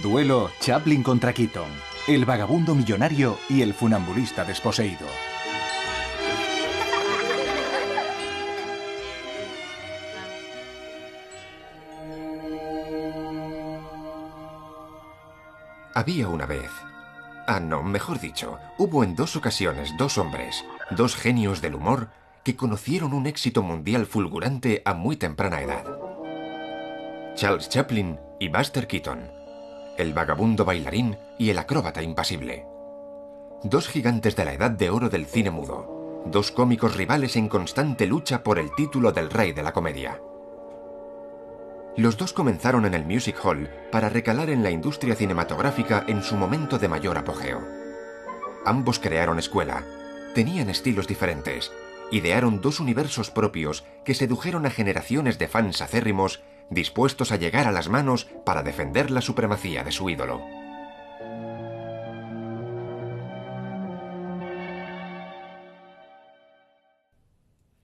Duelo Chaplin contra Keaton, el vagabundo millonario y el funambulista desposeído. Había una vez... no, mejor dicho, hubo en 2 ocasiones 2 hombres, 2 genios del humor, que conocieron un éxito mundial fulgurante a muy temprana edad. Charles Chaplin y Buster Keaton, el vagabundo bailarín y el acróbata impasible. 2 gigantes de la edad de oro del cine mudo, 2 cómicos rivales en constante lucha por el título del rey de la comedia. Los 2 comenzaron en el Music Hall para recalar en la industria cinematográfica en su momento de mayor apogeo. Ambos crearon escuela, tenían estilos diferentes, idearon 2 universos propios que sedujeron a generaciones de fans acérrimos dispuestos a llegar a las manos para defender la supremacía de su ídolo.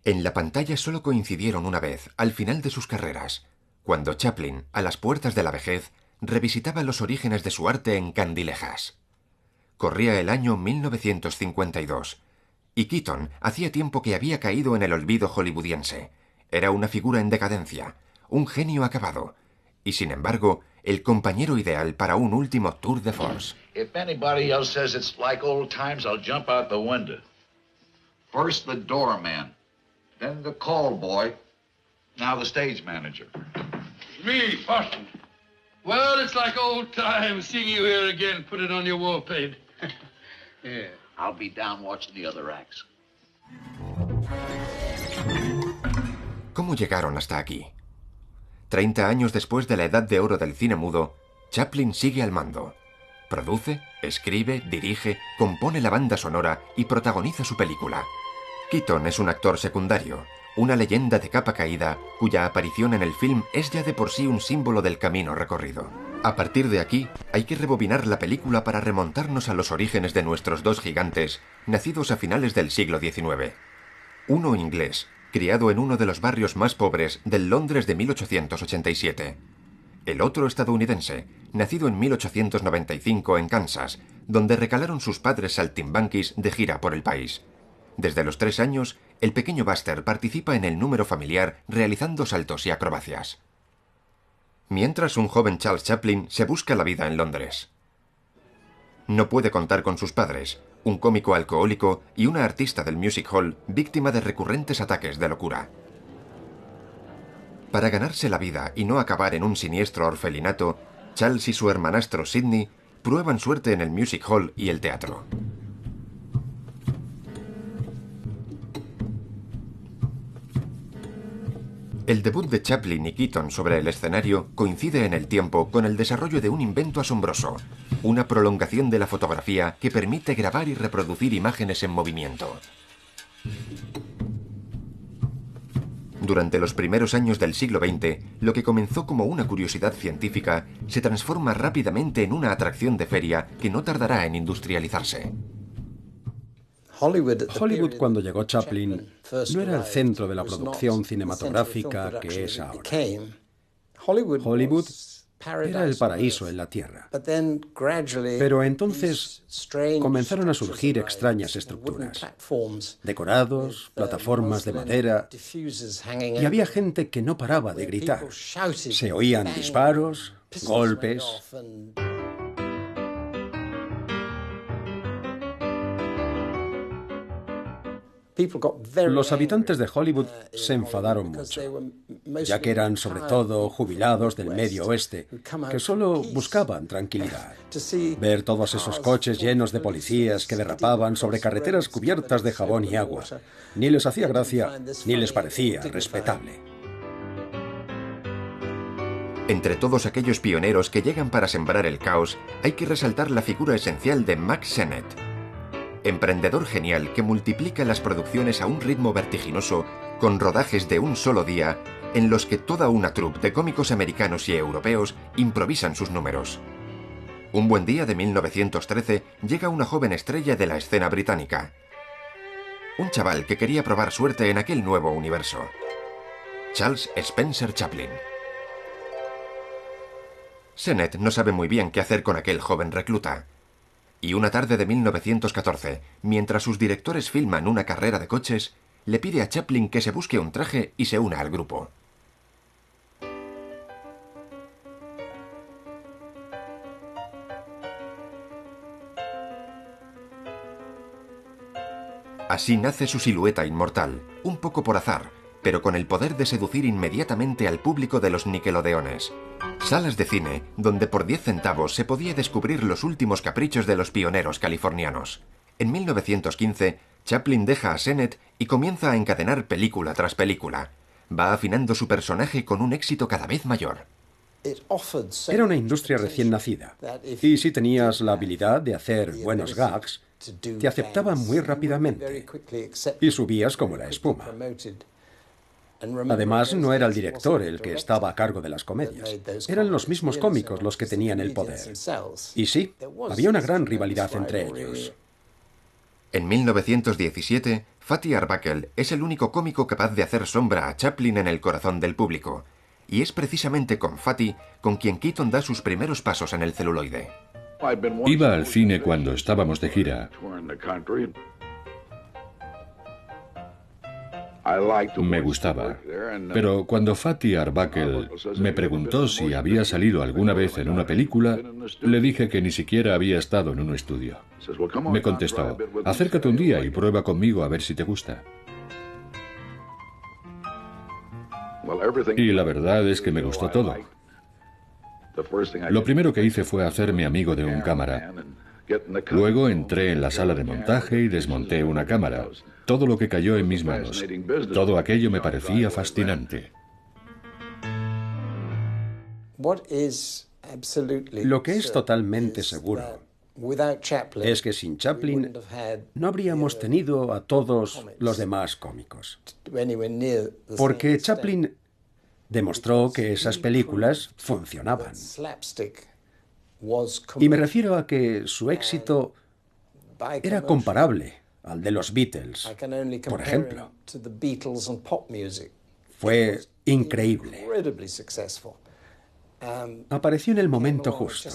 En la pantalla solo coincidieron una vez, al final de sus carreras, cuando Chaplin, a las puertas de la vejez, revisitaba los orígenes de su arte en Candilejas. Corría el año 1952, y Keaton hacía tiempo que había caído en el olvido hollywoodiense. Era una figura en decadencia, un genio acabado, y sin embargo, el compañero ideal para un último tour de force. If anybody else says it's like old times, I'll jump out the window. First the doorman, then the call boy, now the stage manager. Me, Boston. Well, it's like old times seeing you here again. Put it on your wallpaper. Yeah, I'll be down watching the other acts. ¿Cómo llegaron hasta aquí? 30 años después de la edad de oro del cine mudo, Chaplin sigue al mando. Produce, escribe, dirige, compone la banda sonora y protagoniza su película. Keaton es un actor secundario, una leyenda de capa caída, cuya aparición en el film es ya de por sí un símbolo del camino recorrido. A partir de aquí, hay que rebobinar la película para remontarnos a los orígenes de nuestros 2 gigantes, nacidos a finales del siglo XIX. Uno inglés, criado en uno de los barrios más pobres del Londres de 1887. El otro estadounidense, nacido en 1895 en Kansas, donde recalaron sus padres saltimbanquis de gira por el país. Desde los 3 años, el pequeño Buster participa en el número familiar realizando saltos y acrobacias. Mientras un joven Charles Chaplin se busca la vida en Londres. No puede contar con sus padres, un cómico alcohólico y una artista del Music Hall víctima de recurrentes ataques de locura. Para ganarse la vida y no acabar en un siniestro orfelinato, Charles y su hermanastro Sidney prueban suerte en el Music Hall y el teatro. El debut de Chaplin y Keaton sobre el escenario coincide en el tiempo con el desarrollo de un invento asombroso, una prolongación de la fotografía que permite grabar y reproducir imágenes en movimiento. Durante los primeros años del siglo XX, lo que comenzó como una curiosidad científica se transforma rápidamente en una atracción de feria que no tardará en industrializarse. Hollywood, cuando llegó Chaplin, no era el centro de la producción cinematográfica que es ahora. Hollywood era el paraíso en la tierra. Pero entonces comenzaron a surgir extrañas estructuras, decorados, plataformas de madera, y había gente que no paraba de gritar. Se oían disparos, golpes. Los habitantes de Hollywood se enfadaron mucho, ya que eran sobre todo jubilados del Medio Oeste, que solo buscaban tranquilidad. Ver todos esos coches llenos de policías que derrapaban sobre carreteras cubiertas de jabón y agua, ni les hacía gracia, ni les parecía respetable. Entre todos aquellos pioneros que llegan para sembrar el caos, hay que resaltar la figura esencial de Mack Sennett. Emprendedor genial que multiplica las producciones a un ritmo vertiginoso, con rodajes de un solo día, en los que toda una troupe de cómicos americanos y europeos improvisan sus números. Un buen día de 1913 llega una joven estrella de la escena británica. Un chaval que quería probar suerte en aquel nuevo universo. Charles Spencer Chaplin. Sennett no sabe muy bien qué hacer con aquel joven recluta. Y una tarde de 1914, mientras sus directores filman una carrera de coches, le pide a Chaplin que se busque un traje y se una al grupo. Así nace su silueta inmortal, un poco por azar, pero con el poder de seducir inmediatamente al público de los Nickelodeones. Salas de cine donde por 10 centavos se podía descubrir los últimos caprichos de los pioneros californianos. En 1915, Chaplin deja a Sennett y comienza a encadenar película tras película. Va afinando su personaje con un éxito cada vez mayor. Era una industria recién nacida, y si tenías la habilidad de hacer buenos gags, te aceptaban muy rápidamente y subías como la espuma. Además, no era el director el que estaba a cargo de las comedias. Eran los mismos cómicos los que tenían el poder. Y sí, había una gran rivalidad entre ellos. En 1917, Fatty Arbuckle es el único cómico capaz de hacer sombra a Chaplin en el corazón del público. Y es precisamente con Fatty con quien Keaton da sus primeros pasos en el celuloide. Iba al cine cuando estábamos de gira. Me gustaba, pero cuando Fatty Arbuckle me preguntó si había salido alguna vez en una película, le dije que ni siquiera había estado en un estudio. Me contestó, acércate un día y prueba conmigo a ver si te gusta. Y la verdad es que me gustó todo. Lo primero que hice fue hacerme amigo de un cámara. Luego entré en la sala de montaje y desmonté una cámara. Todo lo que cayó en mis manos. Todo aquello me parecía fascinante. Lo que es totalmente seguro es que sin Chaplin no habríamos tenido a todos los demás cómicos. Porque Chaplin demostró que esas películas funcionaban. Y me refiero a que su éxito era comparable al de los Beatles, por ejemplo. Fue increíble. Apareció en el momento justo.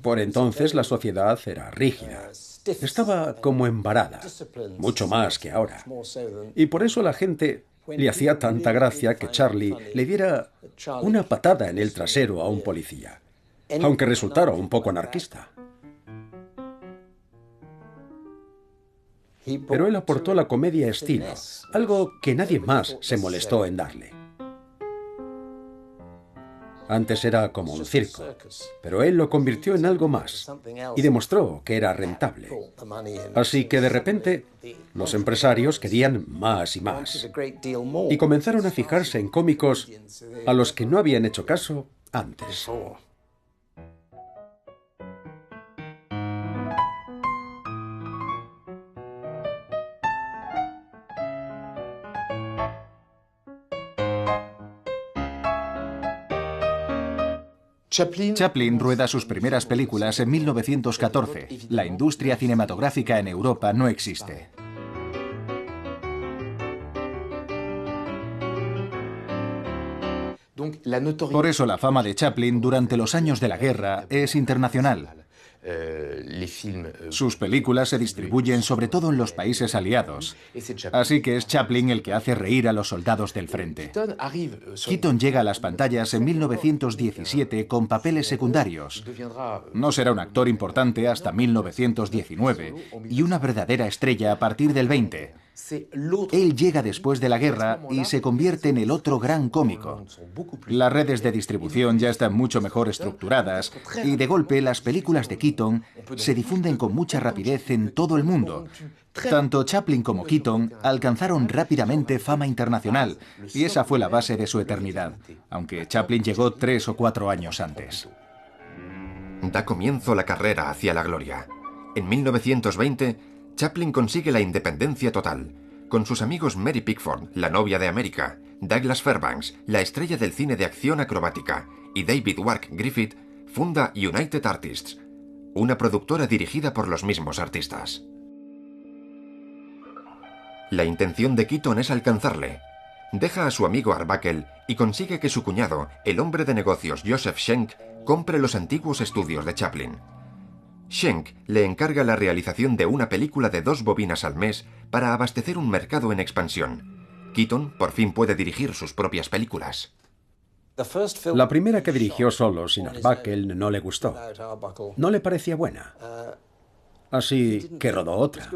Por entonces la sociedad era rígida. Estaba como embarada, mucho más que ahora. Y por eso la gente le hacía tanta gracia que Charlie le diera una patada en el trasero a un policía, aunque resultara un poco anarquista. Pero él aportó la comedia estilo, algo que nadie más se molestó en darle. Antes era como un circo, pero él lo convirtió en algo más y demostró que era rentable. Así que de repente los empresarios querían más y más y comenzaron a fijarse en cómicos a los que no habían hecho caso antes. Chaplin rueda sus primeras películas en 1914. La industria cinematográfica en Europa no existe. Por eso la fama de Chaplin durante los años de la guerra es internacional. Sus películas se distribuyen sobre todo en los países aliados, así que es Chaplin el que hace reír a los soldados del frente. Keaton llega a las pantallas en 1917 con papeles secundarios. No será un actor importante hasta 1919 y una verdadera estrella a partir del 20. Él llega después de la guerra y se convierte en el otro gran cómico. Las redes de distribución ya están mucho mejor estructuradas y de golpe las películas de Keaton se difunden con mucha rapidez en todo el mundo. Tanto Chaplin como Keaton alcanzaron rápidamente fama internacional y esa fue la base de su eternidad, aunque Chaplin llegó 3 o 4 años antes. Da comienzo la carrera hacia la gloria. En 1920, Chaplin consigue la independencia total. Con sus amigos Mary Pickford, la novia de América, Douglas Fairbanks, la estrella del cine de acción acrobática, y David Wark Griffith, funda United Artists, una productora dirigida por los mismos artistas. La intención de Keaton es alcanzarle. Deja a su amigo Arbuckle y consigue que su cuñado, el hombre de negocios Joseph Schenck, compre los antiguos estudios de Chaplin. Schenck le encarga la realización de una película de 2 bobinas al mes para abastecer un mercado en expansión. Keaton por fin puede dirigir sus propias películas. La primera que dirigió solo, sin Arbuckle, no le gustó. No le parecía buena. Así que rodó otra.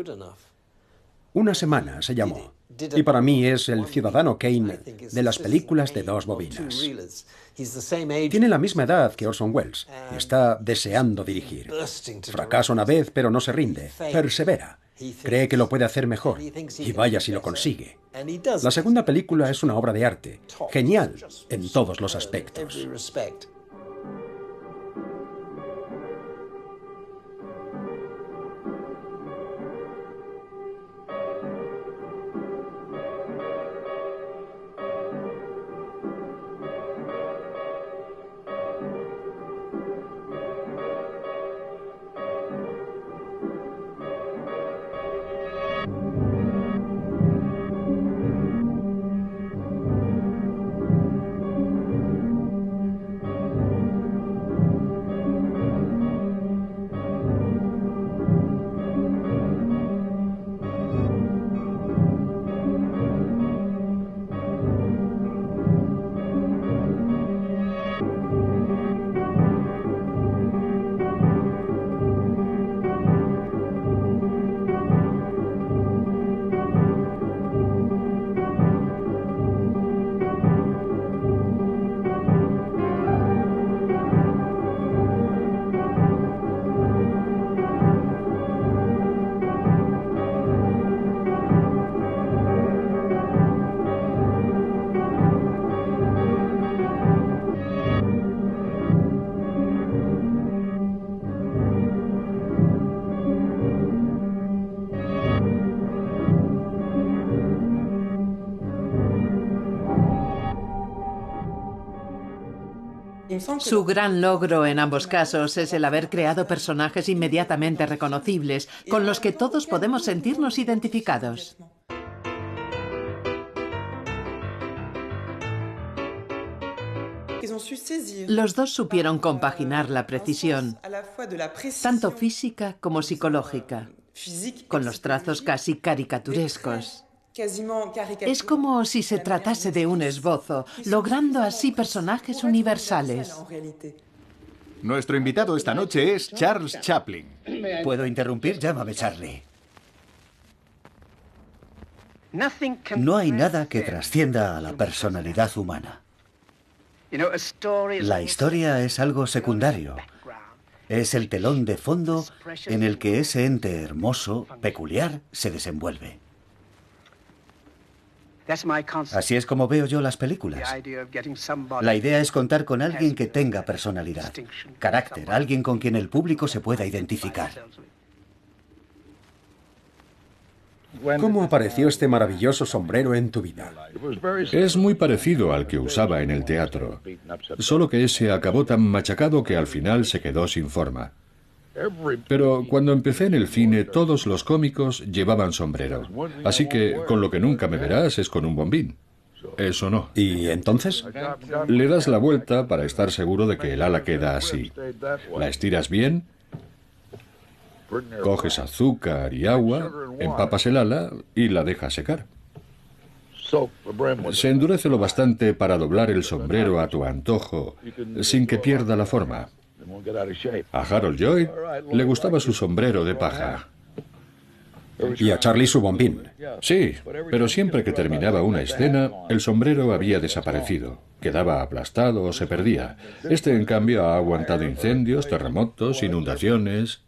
Una semana se llamó. Y para mí es el Ciudadano Kane de las películas de 2 bobinas. Tiene la misma edad que Orson Welles y está deseando dirigir. Fracasa una vez, pero no se rinde. Persevera. Cree que lo puede hacer mejor. Y vaya si lo consigue. La segunda película es una obra de arte. Genial en todos los aspectos. Su gran logro en ambos casos es el haber creado personajes inmediatamente reconocibles, con los que todos podemos sentirnos identificados. Los dos supieron compaginar la precisión, tanto física como psicológica, con los trazos casi caricaturescos. Es como si se tratase de un esbozo, logrando así personajes universales. Nuestro invitado esta noche es Charles Chaplin. ¿Puedo interrumpir? Llámame Charlie. No hay nada que trascienda a la personalidad humana. La historia es algo secundario. Es el telón de fondo en el que ese ente hermoso, peculiar, se desenvuelve. Así es como veo yo las películas. La idea es contar con alguien que tenga personalidad, carácter, alguien con quien el público se pueda identificar. ¿Cómo apareció este maravilloso sombrero en tu vida? Es muy parecido al que usaba en el teatro, solo que ese acabó tan machacado que al final se quedó sin forma. Pero cuando empecé en el cine, todos los cómicos llevaban sombrero. Así que con lo que nunca me verás es con un bombín. Eso no. ¿Y entonces? Le das la vuelta para estar seguro de que el ala queda así. La estiras bien Coges azúcar y agua, empapas el ala y la dejas secar. Se endurece lo bastante para doblar el sombrero a tu antojo, sin que pierda la forma. A Harold Lloyd le gustaba su sombrero de paja. Y a Charlie su bombín. Sí, pero siempre que terminaba una escena, el sombrero había desaparecido. Quedaba aplastado o se perdía. Este, en cambio, ha aguantado incendios, terremotos, inundaciones.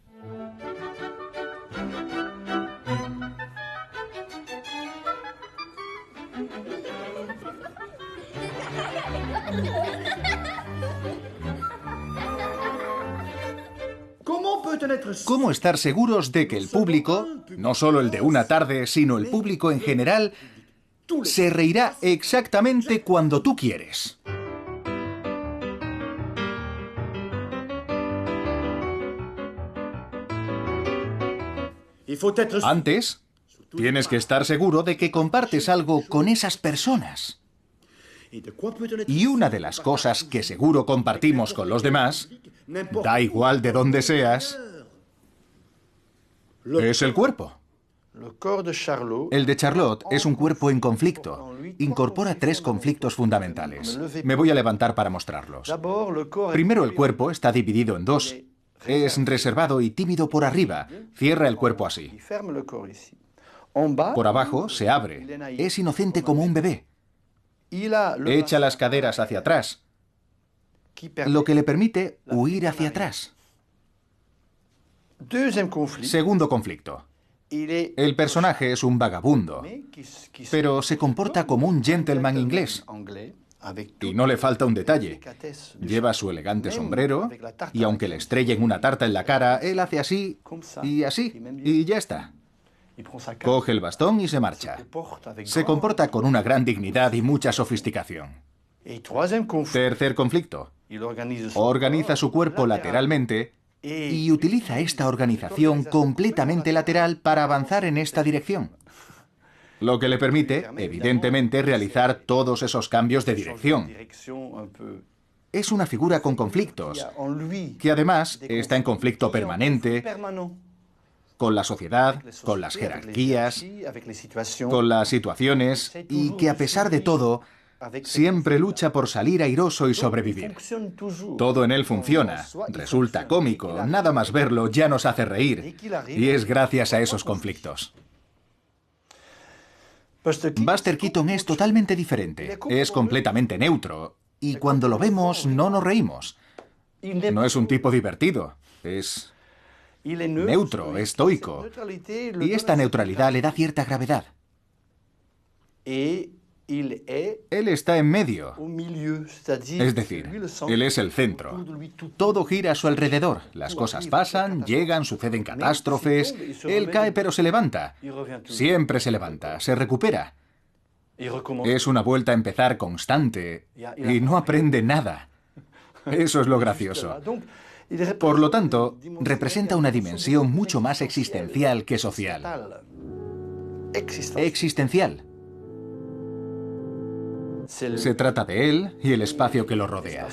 ¿Cómo estar seguros de que el público, no solo el de una tarde, sino el público en general, se reirá exactamente cuando tú quieres? Antes, tienes que estar seguro de que compartes algo con esas personas. Y una de las cosas que seguro compartimos con los demás, da igual de dónde seas, es el cuerpo. El de Charlotte es un cuerpo en conflicto. Incorpora 3 conflictos fundamentales. Me voy a levantar para mostrarlos. Primero, el cuerpo está dividido en 2. Es reservado y tímido por arriba. Cierra el cuerpo así. Por abajo se abre. Es inocente como un bebé. Echa las caderas hacia atrás, lo que le permite huir hacia atrás. Segundo conflicto. El personaje es un vagabundo, pero se comporta como un gentleman inglés. Y no le falta un detalle. Lleva su elegante sombrero y aunque le estrellen una tarta en la cara, él hace así, y ya está. Coge el bastón y se marcha. Se comporta con una gran dignidad y mucha sofisticación. Tercer conflicto. Organiza su cuerpo lateralmente y utiliza esta organización completamente lateral para avanzar en esta dirección. Lo que le permite, evidentemente, realizar todos esos cambios de dirección. Es una figura con conflictos, que además está en conflicto permanente con la sociedad, con las jerarquías, con las situaciones, y que a pesar de todo, siempre lucha por salir airoso y sobrevivir. Todo en él funciona, resulta cómico, nada más verlo ya nos hace reír, y es gracias a esos conflictos. Buster Keaton es totalmente diferente, es completamente neutro, y cuando lo vemos no nos reímos. No es un tipo divertido, es neutro, estoico, y esta neutralidad le da cierta gravedad. Él está en medio, es decir, él es el centro. Todo gira a su alrededor, las cosas pasan, llegan, suceden catástrofes, él cae pero se levanta, siempre se levanta, se recupera. Es una vuelta a empezar constante y no aprende nada. Eso es lo gracioso. Por lo tanto, representa una dimensión mucho más existencial que social. Existencial. Se trata de él y el espacio que lo rodea.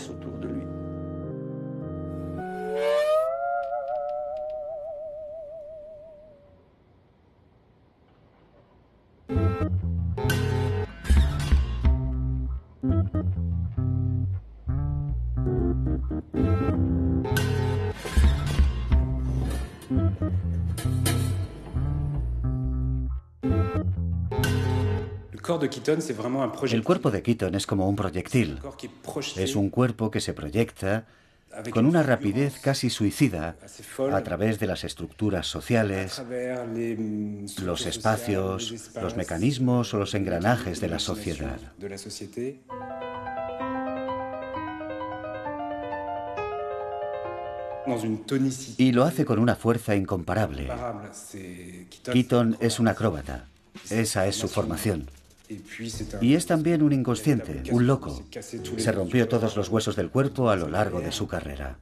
El cuerpo de Keaton es como un proyectil. Es un cuerpo que se proyecta con una rapidez casi suicida a través de las estructuras sociales, los espacios, los mecanismos o los engranajes de la sociedad. Y lo hace con una fuerza incomparable. Keaton es un acróbata. Esa es su formación. Y es también un inconsciente, un loco. Se rompió todos los huesos del cuerpo a lo largo de su carrera.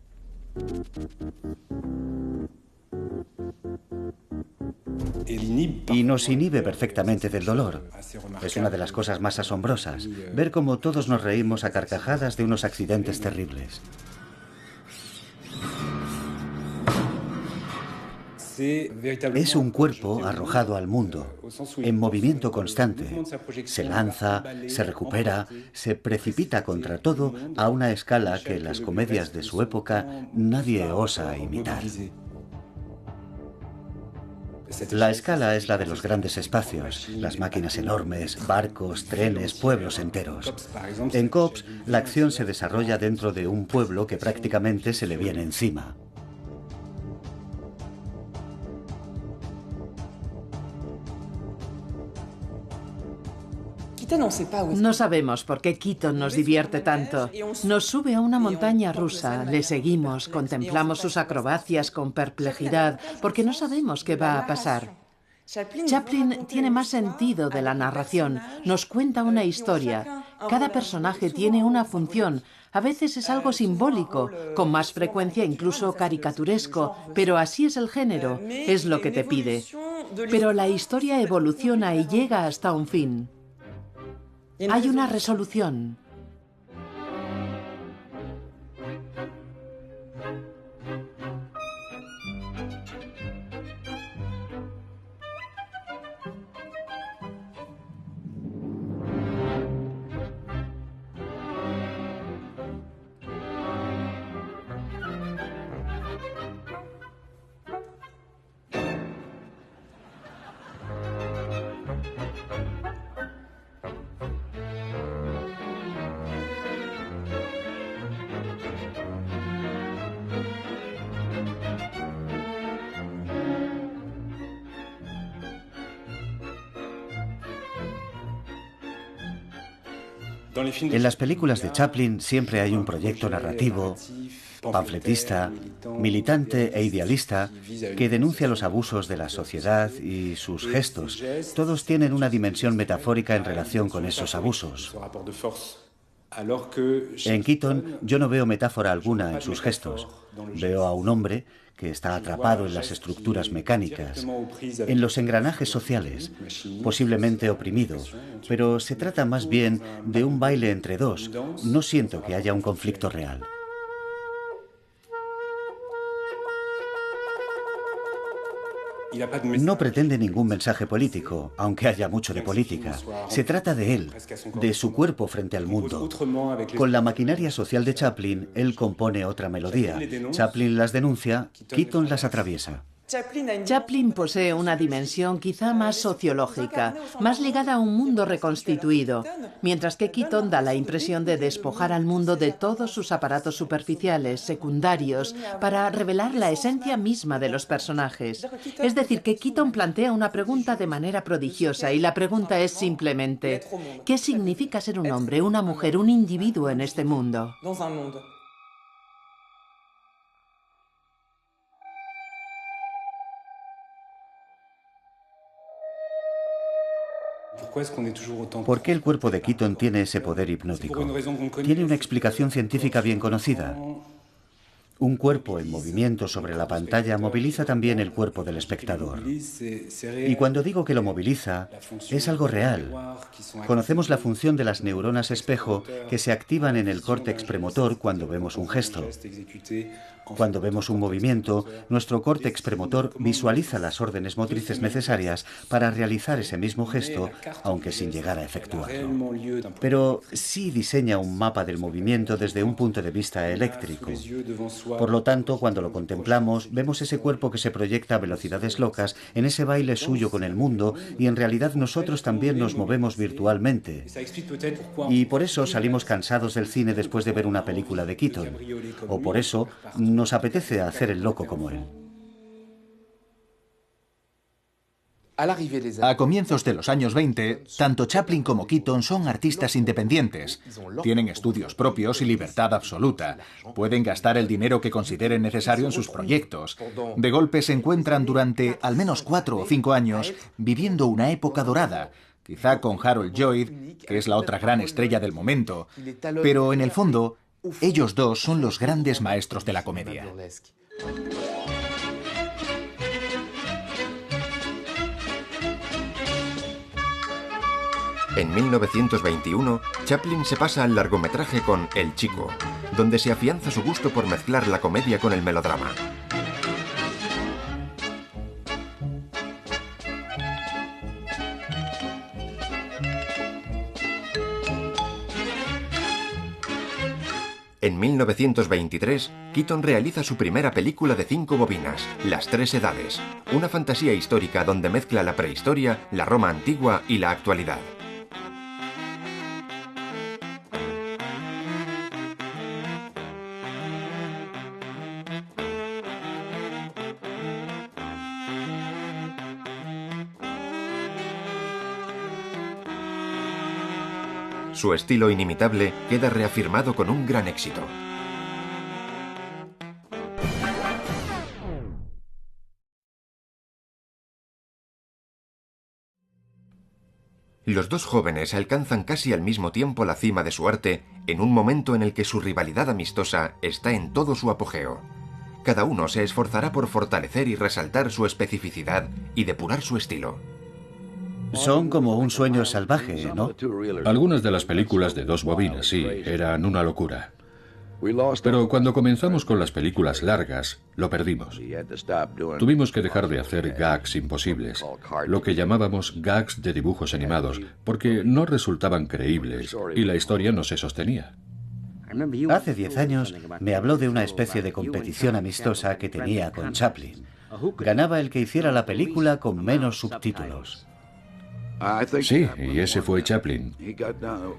Y nos inhibe perfectamente del dolor. Es una de las cosas más asombrosas, ver cómo todos nos reímos a carcajadas de unos accidentes terribles. Es un cuerpo arrojado al mundo, en movimiento constante. Se lanza, se recupera, se precipita contra todo a una escala que en las comedias de su época nadie osa imitar. La escala es la de los grandes espacios, las máquinas enormes, barcos, trenes, pueblos enteros. En Cops, la acción se desarrolla dentro de un pueblo que prácticamente se le viene encima. No sabemos por qué Keaton nos divierte tanto. Nos sube a una montaña rusa, le seguimos, contemplamos sus acrobacias con perplejidad, porque no sabemos qué va a pasar. Chaplin tiene más sentido de la narración, nos cuenta una historia. Cada personaje tiene una función. A veces es algo simbólico, con más frecuencia incluso caricaturesco, pero así es el género, es lo que te pide. Pero la historia evoluciona y llega hasta un fin. Hay una resolución. En las películas de Chaplin siempre hay un proyecto narrativo, panfletista, militante e idealista que denuncia los abusos de la sociedad y sus gestos. Todos tienen una dimensión metafórica en relación con esos abusos. En Keaton yo no veo metáfora alguna en sus gestos. Veo a un hombre que está atrapado en las estructuras mecánicas, en los engranajes sociales, posiblemente oprimido, pero se trata más bien de un baile entre dos. No siento que haya un conflicto real. No pretende ningún mensaje político, aunque haya mucho de política. Se trata de él, de su cuerpo frente al mundo. Con la maquinaria social de Chaplin, él compone otra melodía. Chaplin las denuncia, Keaton las atraviesa. Chaplin posee una dimensión quizá más sociológica, más ligada a un mundo reconstituido, mientras que Keaton da la impresión de despojar al mundo de todos sus aparatos superficiales, secundarios, para revelar la esencia misma de los personajes. Es decir, que Keaton plantea una pregunta de manera prodigiosa, y la pregunta es simplemente, ¿qué significa ser un hombre, una mujer, un individuo en este mundo? ¿Por qué el cuerpo de Keaton tiene ese poder hipnótico? Tiene una explicación científica bien conocida. Un cuerpo en movimiento sobre la pantalla moviliza también el cuerpo del espectador. Y cuando digo que lo moviliza, es algo real. Conocemos la función de las neuronas espejo que se activan en el córtex premotor cuando vemos un gesto. Cuando vemos un movimiento, nuestro córtex premotor visualiza las órdenes motrices necesarias para realizar ese mismo gesto, aunque sin llegar a efectuarlo. Pero sí diseña un mapa del movimiento desde un punto de vista eléctrico. Por lo tanto, cuando lo contemplamos, vemos ese cuerpo que se proyecta a velocidades locas en ese baile suyo con el mundo, y en realidad nosotros también nos movemos virtualmente. Y por eso salimos cansados del cine después de ver una película de Keaton. O por eso nos apetece hacer el loco como él. A comienzos de los años 20, tanto Chaplin como Keaton son artistas independientes. Tienen estudios propios y libertad absoluta. Pueden gastar el dinero que consideren necesario en sus proyectos. De golpe se encuentran durante al menos 4 o 5 años viviendo una época dorada, quizá con Harold Lloyd, que es la otra gran estrella del momento. Pero en el fondo, ellos dos son los grandes maestros de la comedia. En 1921, Chaplin se pasa al largometraje con El Chico, donde se afianza su gusto por mezclar la comedia con el melodrama. En 1923, Keaton realiza su primera película de 5 bobinas, Las Tres Edades, una fantasía histórica donde mezcla la prehistoria, la Roma antigua y la actualidad. Su estilo inimitable queda reafirmado con un gran éxito. Los dos jóvenes alcanzan casi al mismo tiempo la cima de su arte en un momento en el que su rivalidad amistosa está en todo su apogeo. Cada uno se esforzará por fortalecer y resaltar su especificidad y depurar su estilo. Son como un sueño salvaje, ¿no? Algunas de las películas de 2 bobinas, sí, eran una locura. Pero cuando comenzamos con las películas largas, lo perdimos. Tuvimos que dejar de hacer gags imposibles, lo que llamábamos gags de dibujos animados, porque no resultaban creíbles y la historia no se sostenía. Hace 10 años me habló de una especie de competición amistosa que tenía con Chaplin. Ganaba el que hiciera la película con menos subtítulos. Sí, y ese fue Chaplin.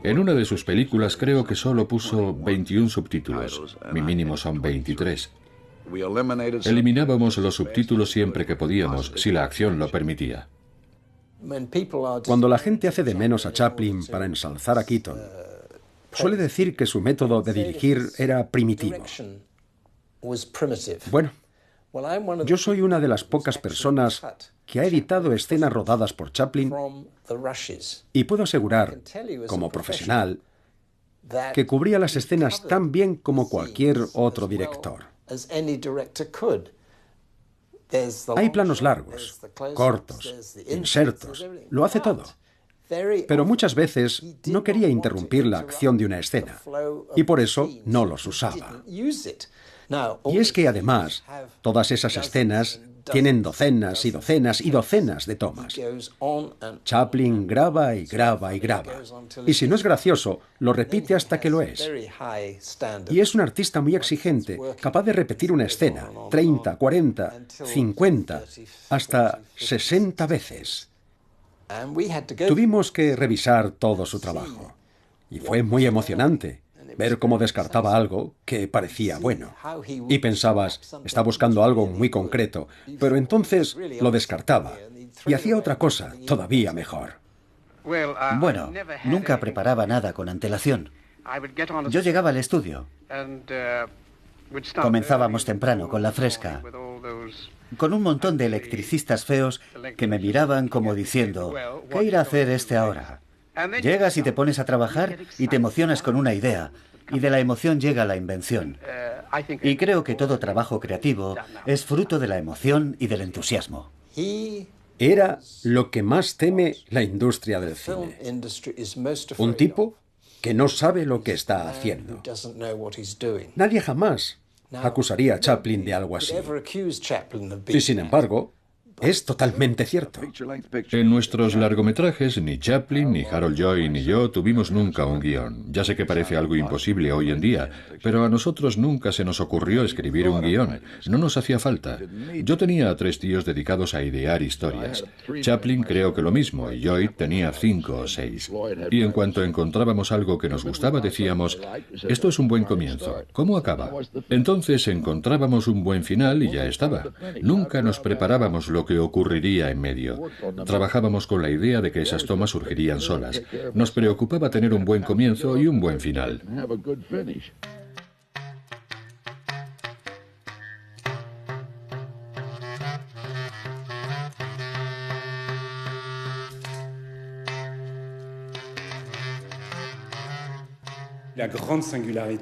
En una de sus películas creo que solo puso 21 subtítulos. Mi mínimo son 23. Eliminábamos los subtítulos siempre que podíamos, si la acción lo permitía. Cuando la gente hace de menos a Chaplin para ensalzar a Keaton, suele decir que su método de dirigir era primitivo. Bueno, yo soy una de las pocas personas que ha editado escenas rodadas por Chaplin y puedo asegurar, como profesional, que cubría las escenas tan bien como cualquier otro director. Hay planos largos, cortos, insertos, lo hace todo. Pero muchas veces no quería interrumpir la acción de una escena y por eso no los usaba. Y es que además, todas esas escenas tienen docenas y docenas y docenas de tomas. Chaplin graba y graba y graba. Y si no es gracioso, lo repite hasta que lo es. Y es un artista muy exigente, capaz de repetir una escena 30, 40, 50, hasta 60 veces. Tuvimos que revisar todo su trabajo. Y fue muy emocionante ver cómo descartaba algo que parecía bueno. Y pensabas, está buscando algo muy concreto, pero entonces lo descartaba y hacía otra cosa todavía mejor. Bueno, nunca preparaba nada con antelación. Yo llegaba al estudio. Comenzábamos temprano con la fresca, con un montón de electricistas feos que me miraban como diciendo, ¿qué irá a hacer este ahora? Llegas y te pones a trabajar y te emocionas con una idea, y de la emoción llega la invención. Y creo que todo trabajo creativo es fruto de la emoción y del entusiasmo. Era lo que más teme la industria del cine. Un tipo que no sabe lo que está haciendo. Nadie jamás acusaría a Chaplin de algo así. Y sin embargo, es totalmente cierto. En nuestros largometrajes, ni Chaplin, ni Harold Lloyd, ni yo tuvimos nunca un guión. Ya sé que parece algo imposible hoy en día, pero a nosotros nunca se nos ocurrió escribir un guión. No nos hacía falta. Yo tenía a 3 tíos dedicados a idear historias. Chaplin creo que lo mismo, y Lloyd tenía 5 o 6. Y en cuanto encontrábamos algo que nos gustaba, decíamos, esto es un buen comienzo. ¿Cómo acaba? Entonces encontrábamos un buen final y ya estaba. Nunca nos preparábamos lo que ocurriría en medio. Trabajábamos con la idea de que esas tomas surgirían solas. Nos preocupaba tener un buen comienzo y un buen final.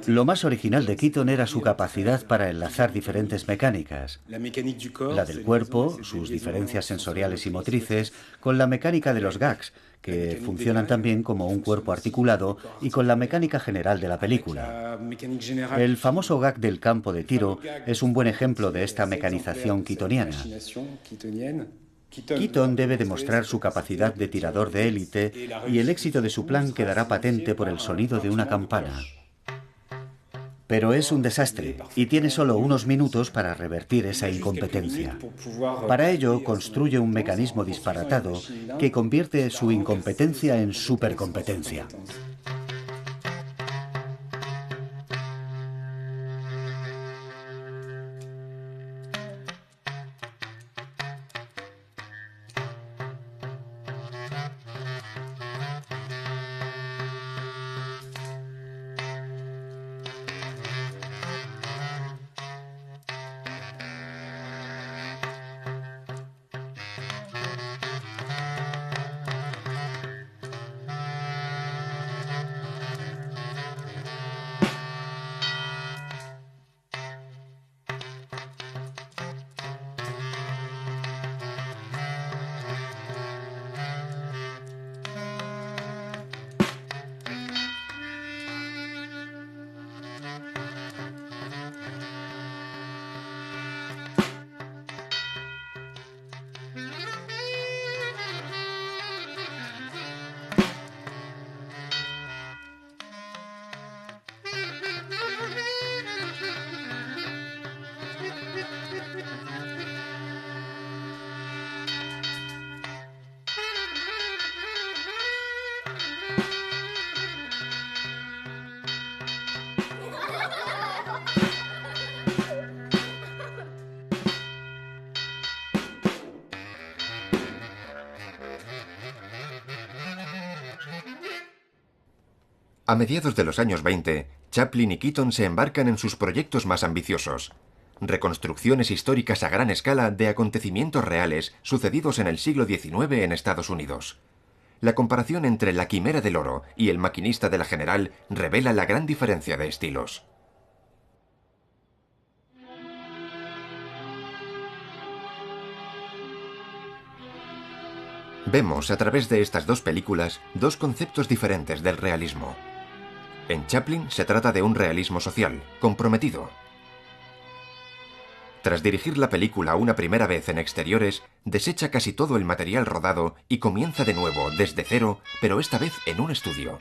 Lo más original de Keaton era su capacidad para enlazar diferentes mecánicas. La del cuerpo, sus diferencias sensoriales y motrices, con la mecánica de los gags, que funcionan también como un cuerpo articulado, y con la mecánica general de la película. El famoso gag del campo de tiro es un buen ejemplo de esta mecanización keatoniana. Keaton debe demostrar su capacidad de tirador de élite y el éxito de su plan quedará patente por el sonido de una campana. Pero es un desastre y tiene solo unos minutos para revertir esa incompetencia. Para ello, construye un mecanismo disparatado que convierte su incompetencia en supercompetencia. A mediados de los años 20, Chaplin y Keaton se embarcan en sus proyectos más ambiciosos. Reconstrucciones históricas a gran escala de acontecimientos reales sucedidos en el siglo XIX en Estados Unidos. La comparación entre La Quimera del Oro y El maquinista de la General revela la gran diferencia de estilos. Vemos a través de estas dos películas dos conceptos diferentes del realismo. En Chaplin se trata de un realismo social, comprometido. Tras dirigir la película una primera vez en exteriores, desecha casi todo el material rodado y comienza de nuevo, desde cero, pero esta vez en un estudio.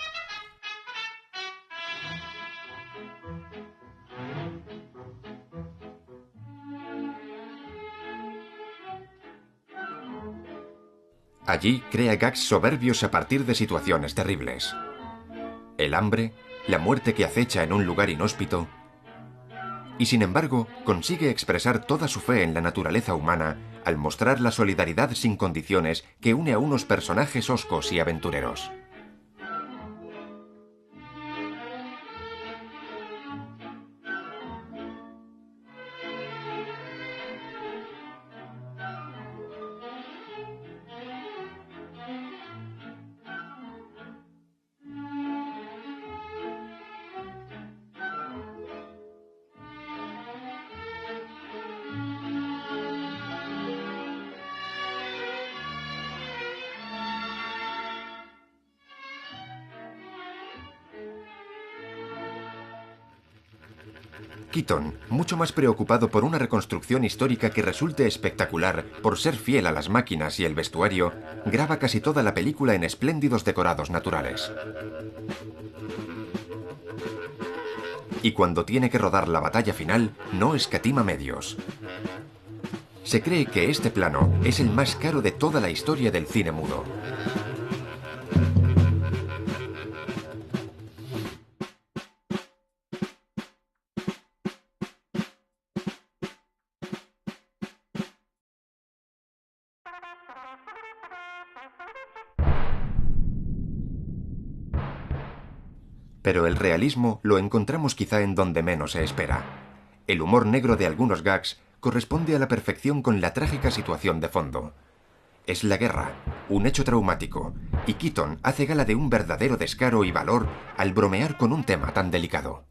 Allí crea gags soberbios a partir de situaciones terribles. El hambre, la muerte que acecha en un lugar inhóspito, y sin embargo consigue expresar toda su fe en la naturaleza humana al mostrar la solidaridad sin condiciones que une a unos personajes hoscos y aventureros. Keaton, mucho más preocupado por una reconstrucción histórica que resulte espectacular por ser fiel a las máquinas y el vestuario, graba casi toda la película en espléndidos decorados naturales. Y cuando tiene que rodar la batalla final, no escatima medios. Se cree que este plano es el más caro de toda la historia del cine mudo. Pero el realismo lo encontramos quizá en donde menos se espera. El humor negro de algunos gags corresponde a la perfección con la trágica situación de fondo. Es la guerra, un hecho traumático, y Keaton hace gala de un verdadero descaro y valor al bromear con un tema tan delicado.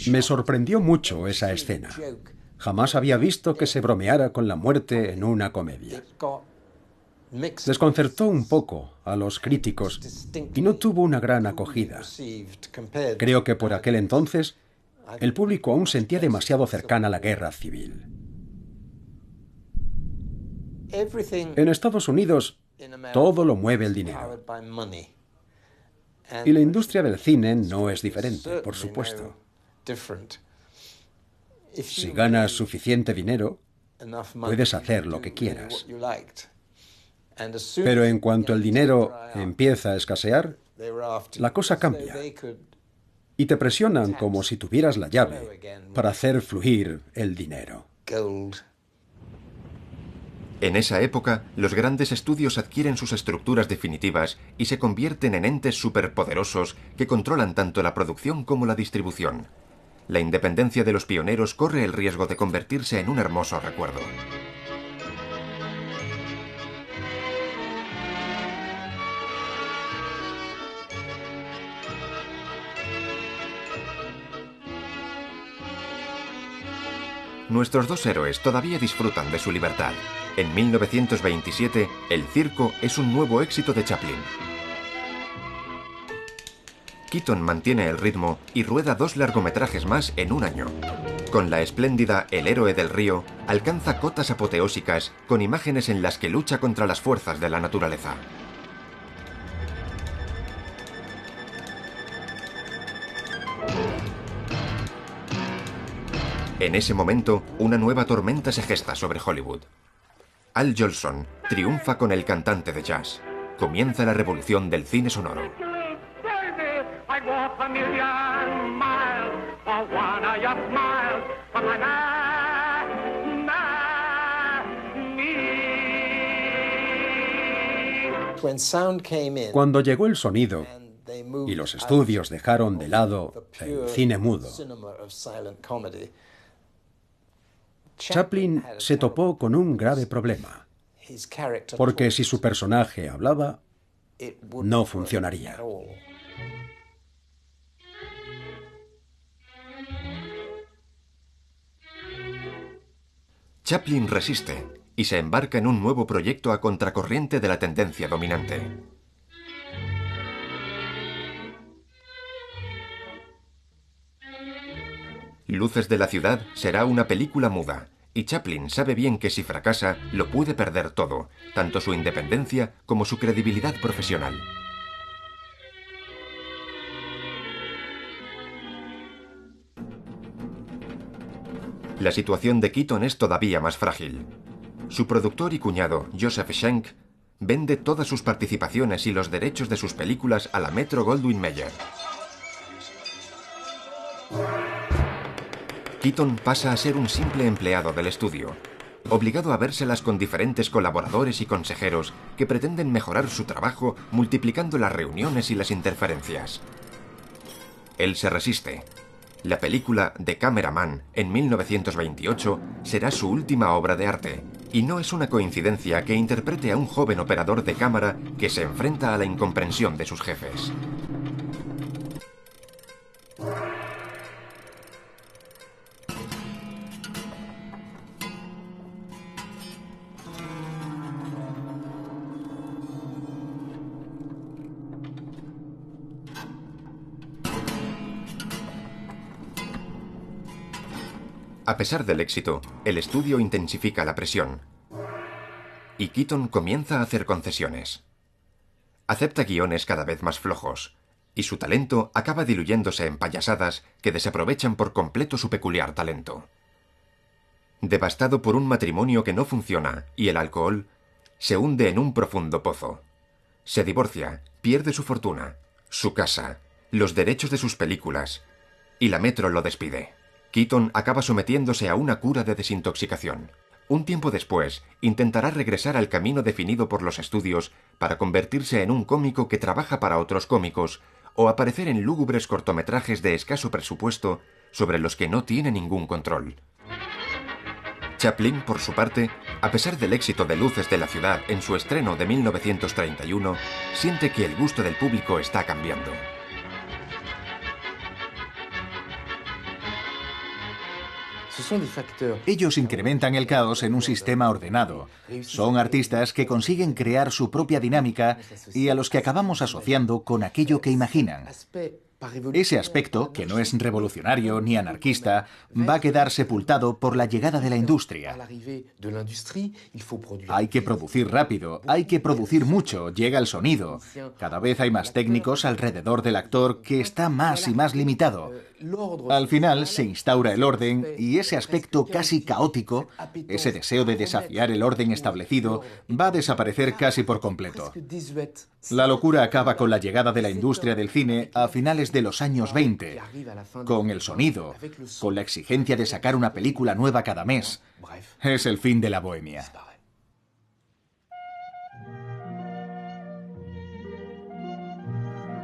Me sorprendió mucho esa escena. Jamás había visto que se bromeara con la muerte en una comedia. Desconcertó un poco a los críticos y no tuvo una gran acogida. Creo que por aquel entonces el público aún sentía demasiado cercana la guerra civil. En Estados Unidos todo lo mueve el dinero. Y la industria del cine no es diferente, por supuesto. Si ganas suficiente dinero, puedes hacer lo que quieras. Pero en cuanto el dinero empieza a escasear, la cosa cambia. Y te presionan como si tuvieras la llave para hacer fluir el dinero. En esa época, los grandes estudios adquieren sus estructuras definitivas y se convierten en entes superpoderosos que controlan tanto la producción como la distribución. La independencia de los pioneros corre el riesgo de convertirse en un hermoso recuerdo. Nuestros dos héroes todavía disfrutan de su libertad. En 1927, El circo es un nuevo éxito de Chaplin. Keaton mantiene el ritmo y rueda 2 largometrajes más en un año. Con la espléndida El héroe del río, alcanza cotas apoteósicas con imágenes en las que lucha contra las fuerzas de la naturaleza. En ese momento, una nueva tormenta se gesta sobre Hollywood. Al Jolson triunfa con El cantante de jazz. Comienza la revolución del cine sonoro. Cuando llegó el sonido y los estudios dejaron de lado el cine mudo, Chaplin se topó con un grave problema, porque si su personaje hablaba, no funcionaría. Chaplin resiste y se embarca en un nuevo proyecto a contracorriente de la tendencia dominante. Luces de la ciudad será una película muda, y Chaplin sabe bien que si fracasa, lo puede perder todo, tanto su independencia como su credibilidad profesional. La situación de Keaton es todavía más frágil. Su productor y cuñado, Joseph Schenck, vende todas sus participaciones y los derechos de sus películas a la Metro-Goldwyn-Mayer. Keaton pasa a ser un simple empleado del estudio, obligado a vérselas con diferentes colaboradores y consejeros que pretenden mejorar su trabajo multiplicando las reuniones y las interferencias. Él se resiste. La película The Cameraman, en 1928, será su última obra de arte, y no es una coincidencia que interprete a un joven operador de cámara que se enfrenta a la incomprensión de sus jefes. A pesar del éxito, el estudio intensifica la presión. Y Keaton comienza a hacer concesiones. Acepta guiones cada vez más flojos, y su talento acaba diluyéndose en payasadas que desaprovechan por completo su peculiar talento. Devastado por un matrimonio que no funciona y el alcohol, se hunde en un profundo pozo. Se divorcia, pierde su fortuna, su casa, los derechos de sus películas, y la Metro lo despide. Keaton acaba sometiéndose a una cura de desintoxicación. Un tiempo después, intentará regresar al camino definido por los estudios para convertirse en un cómico que trabaja para otros cómicos o aparecer en lúgubres cortometrajes de escaso presupuesto sobre los que no tiene ningún control. Chaplin, por su parte, a pesar del éxito de Luces de la ciudad en su estreno de 1931, siente que el gusto del público está cambiando. Ellos incrementan el caos en un sistema ordenado. Son artistas que consiguen crear su propia dinámica y a los que acabamos asociando con aquello que imaginan. Ese aspecto, que no es revolucionario ni anarquista, va a quedar sepultado por la llegada de la industria. Hay que producir rápido, hay que producir mucho, llega el sonido. Cada vez hay más técnicos alrededor del actor que está más y más limitado. Al final se instaura el orden y ese aspecto casi caótico, ese deseo de desafiar el orden establecido, va a desaparecer casi por completo. La locura acaba con la llegada de la industria del cine a finales de los años 20, con el sonido, con la exigencia de sacar una película nueva cada mes. Es el fin de la bohemia.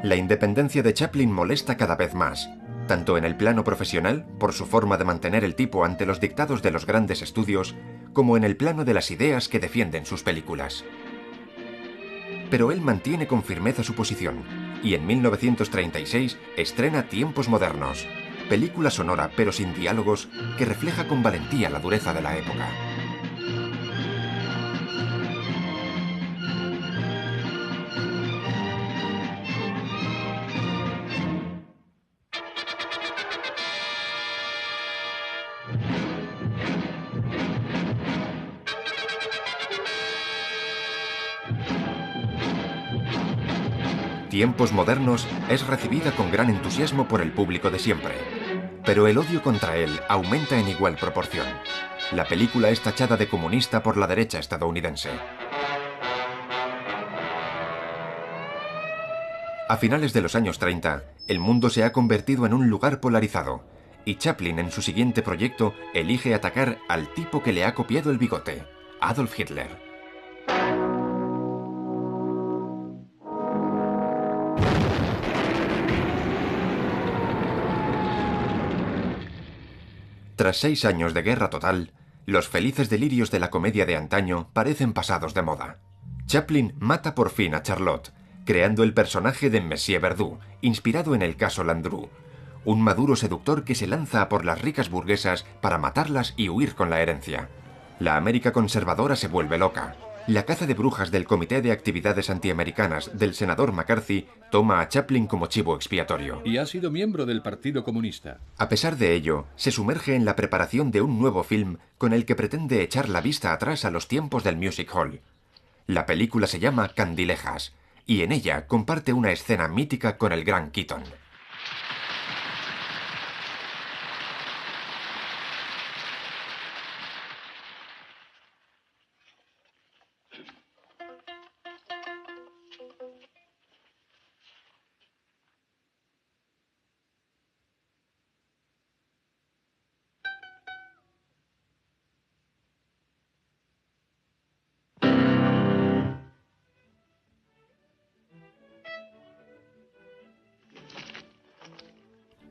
La independencia de Chaplin molesta cada vez más, tanto en el plano profesional, por su forma de mantener el tipo ante los dictados de los grandes estudios, como en el plano de las ideas que defienden sus películas. Pero él mantiene con firmeza su posición, y en 1936 estrena Tiempos Modernos, película sonora pero sin diálogos que refleja con valentía la dureza de la época. Tiempos Modernos es recibida con gran entusiasmo por el público de siempre, pero el odio contra él aumenta en igual proporción. La película es tachada de comunista por la derecha estadounidense. A finales de los años 30, el mundo se ha convertido en un lugar polarizado, y Chaplin en su siguiente proyecto elige atacar al tipo que le ha copiado el bigote, Adolf Hitler. Tras 6 años de guerra total, los felices delirios de la comedia de antaño parecen pasados de moda. Chaplin mata por fin a Charlotte, creando el personaje de Monsieur Verdoux, inspirado en el caso Landru, un maduro seductor que se lanza a por las ricas burguesas para matarlas y huir con la herencia. La América conservadora se vuelve loca. La caza de brujas del Comité de Actividades Antiamericanas del senador McCarthy toma a Chaplin como chivo expiatorio. Y ha sido miembro del Partido Comunista. A pesar de ello, se sumerge en la preparación de un nuevo film con el que pretende echar la vista atrás a los tiempos del Music Hall. La película se llama Candilejas, y en ella comparte una escena mítica con el gran Keaton.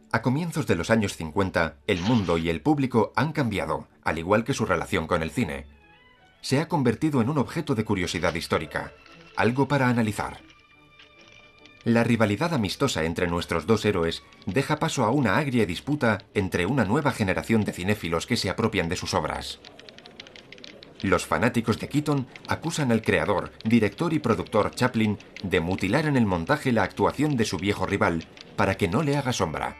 A comienzos de los años 50, el mundo y el público han cambiado, al igual que su relación con el cine. Se ha convertido en un objeto de curiosidad histórica, algo para analizar. La rivalidad amistosa entre nuestros dos héroes deja paso a una agria disputa entre una nueva generación de cinéfilos que se apropian de sus obras. Los fanáticos de Keaton acusan al creador, director y productor Chaplin de mutilar en el montaje la actuación de su viejo rival para que no le haga sombra.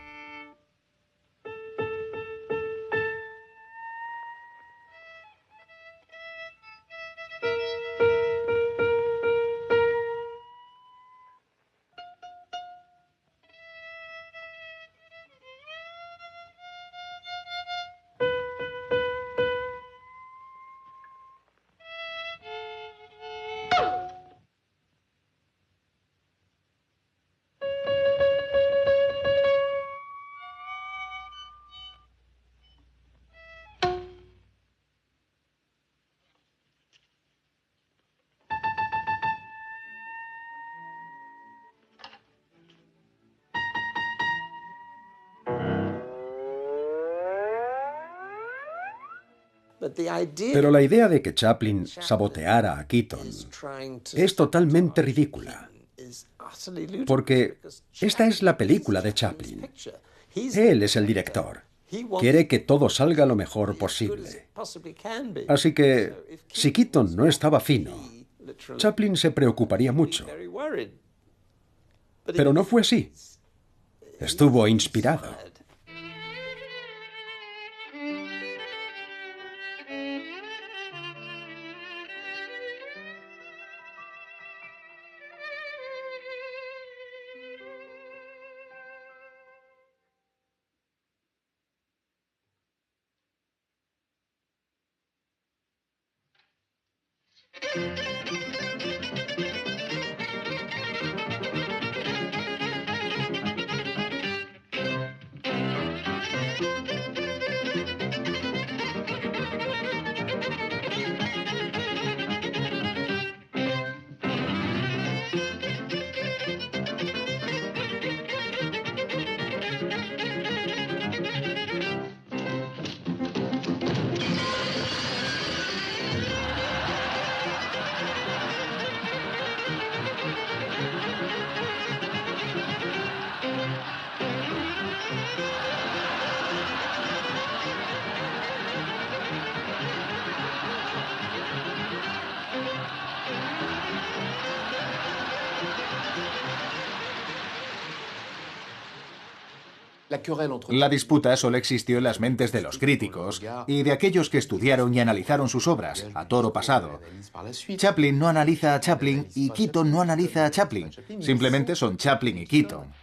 Pero la idea de que Chaplin saboteara a Keaton es totalmente ridícula, porque esta es la película de Chaplin. Él es el director. Quiere que todo salga lo mejor posible. Así que, si Keaton no estaba fino, Chaplin se preocuparía mucho. Pero no fue así. Estuvo inspirado. La disputa solo existió en las mentes de los críticos y de aquellos que estudiaron y analizaron sus obras, a toro pasado. Chaplin no analiza a Chaplin y Keaton no analiza a Chaplin. Simplemente son Chaplin y Keaton.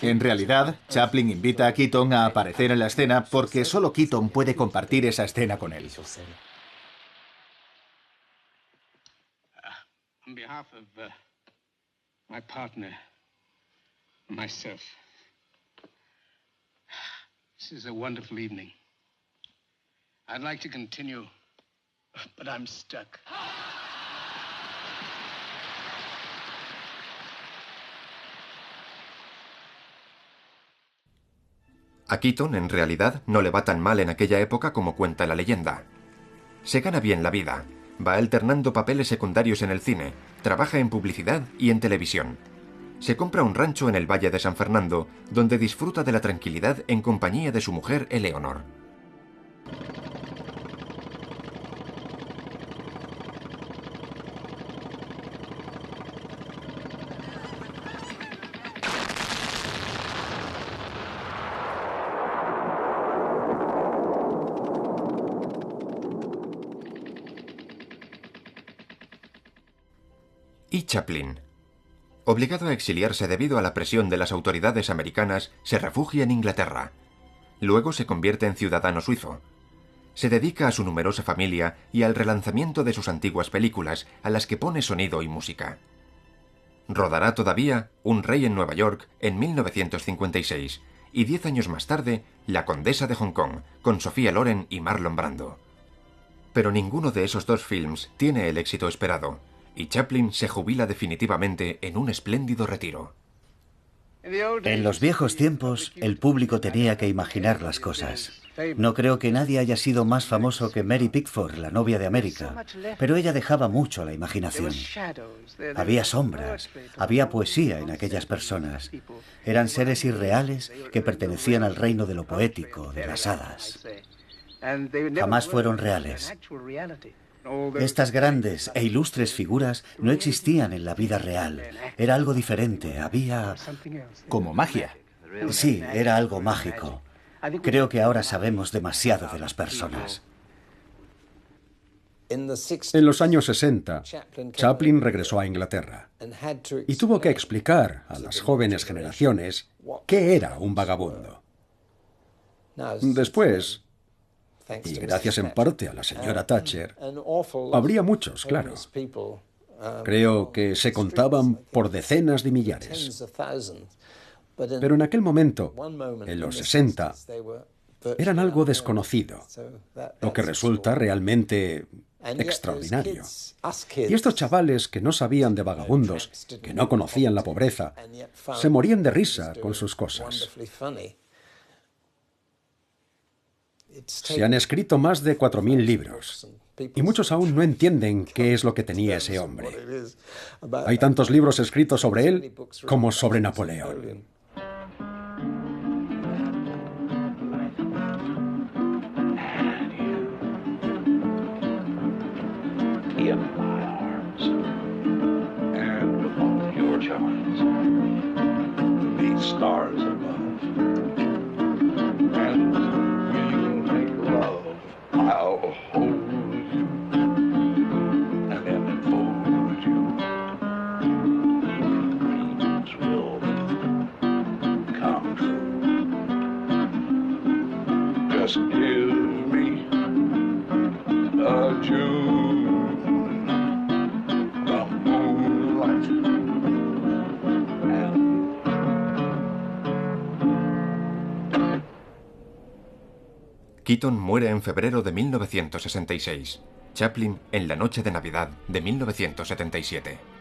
En realidad, Chaplin invita a Keaton a aparecer en la escena porque solo Keaton puede compartir esa escena con él. On behalf of my partner, myself, this is a wonderful evening. I'd like to continue, but I'm stuck. A Keaton, en realidad, no le va tan mal en aquella época como cuenta la leyenda. Se gana bien la vida, va alternando papeles secundarios en el cine, trabaja en publicidad y en televisión. Se compra un rancho en el Valle de San Fernando, donde disfruta de la tranquilidad en compañía de su mujer Eleonor. Y Chaplin, obligado a exiliarse debido a la presión de las autoridades americanas, se refugia en Inglaterra. Luego se convierte en ciudadano suizo. Se dedica a su numerosa familia y al relanzamiento de sus antiguas películas, a las que pone sonido y música. Rodará todavía Un rey en Nueva York en 1956 y 10 años más tarde La condesa de Hong Kong, con Sofía Loren y Marlon Brando. Pero ninguno de esos dos films tiene el éxito esperado, y Chaplin se jubila definitivamente en un espléndido retiro. En los viejos tiempos, el público tenía que imaginar las cosas. No creo que nadie haya sido más famoso que Mary Pickford, la novia de América, pero ella dejaba mucho a la imaginación. Había sombras, había poesía en aquellas personas. Eran seres irreales que pertenecían al reino de lo poético, de las hadas. Jamás fueron reales. Estas grandes e ilustres figuras no existían en la vida real. Era algo diferente, había... Como magia. Sí, era algo mágico. Creo que ahora sabemos demasiado de las personas. En los años 60, Chaplin regresó a Inglaterra y tuvo que explicar a las jóvenes generaciones qué era un vagabundo. Después, y gracias en parte a la señora Thatcher, habría muchos, claro. Creo que se contaban por decenas de millares. Pero en aquel momento, en los 60, eran algo desconocido, lo que resulta realmente extraordinario. Y estos chavales que no sabían de vagabundos, que no conocían la pobreza, se morían de risa con sus cosas. Se han escrito más de 4.000 libros, y muchos aún no entienden qué es lo que tenía ese hombre. Hay tantos libros escritos sobre él como sobre Napoleón. Just give me a June, the moonlight, Keaton muere en febrero de 1966. Chaplin en la noche de Navidad de 1977.